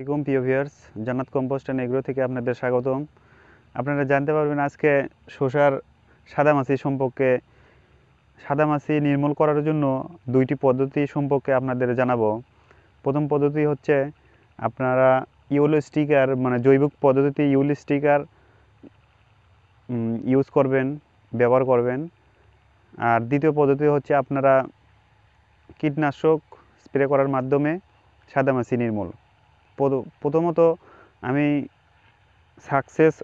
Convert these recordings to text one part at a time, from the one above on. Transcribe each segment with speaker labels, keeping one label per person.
Speaker 1: আসসালামু প্রিয় ভিউয়ার্স, জান্নাত কম্পোস্ট অ্যান্ড এগ্রো থেকে আপনাদের স্বাগতম। আপনারা জানতে পারবেন আজকে শসার সাদামাছি সম্পর্কে। সাদামাছি নির্মূল করার জন্য দুইটি পদ্ধতি সম্পর্কে আপনাদের জানাবো। প্রথম পদ্ধতি হচ্ছে আপনারা ইউলো স্টিকার মানে জৈবিক পদ্ধতিতে ইউলো স্টিকার ইউজ করবেন, ব্যবহার করবেন। আর দ্বিতীয় পদ্ধতি হচ্ছে আপনারা কীটনাশক স্প্রে করার মাধ্যমে সাদামাছি নির্মূল। প্রথমত আমি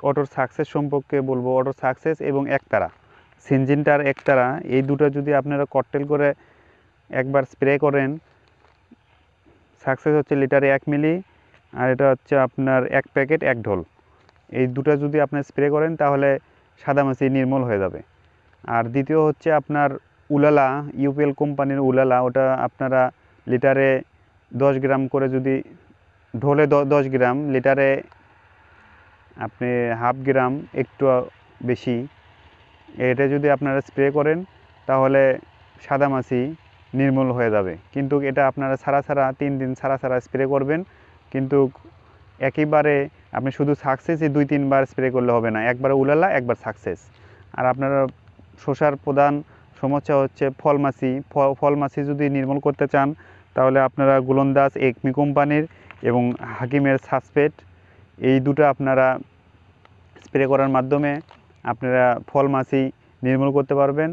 Speaker 1: অটোর সাকসেস সম্পর্কে বলবো। অটোর সাকসেস এবং একতারা সিনজিনটার একতারা, এই দুটো যদি আপনারা ককটেল করে একবার স্প্রে করেন, সাকসেস হচ্ছে লিটারে 1 মিলি আর এটা হচ্ছে আপনার 1 প্যাকেট 1 ঢোল। এই দুটো যদি আপনি স্প্রে করেন তাহলে সাদামাছি নির্মূল হয়ে যাবে। আর দ্বিতীয় হচ্ছে আপনার উলালা, ইউপিএল কোম্পানির উলালা, ওটা আপনারা লিটারে 10 গ্রাম করে, যদি ঢোলে 10 গ্রাম, লিটারে আপনি হাফ গ্রাম, একটু বেশি, এটা যদি আপনারা স্প্রে করেন তাহলে সাদামাছি নির্মূল হয়ে যাবে। কিন্তু এটা আপনারা ছাড়া 3 দিন ছাড়া স্প্রে করবেন। কিন্তু একইবারে আপনি শুধু সাকসেসই 2-3 বার স্প্রে করলে হবে না, একবার উলালা একবার সাকসেস। আর আপনারা শসার প্রধান সমস্যা হচ্ছে ফলমাছি যদি নির্মূল করতে চান তাহলে আপনারা গোলন্দাজ একমি কোম্পানির এবং হাকিমের সাসপেট, এই দুটো আপনারা স্প্রে করার মাধ্যমে আপনারা ফলমাছি নির্মূল করতে পারবেন।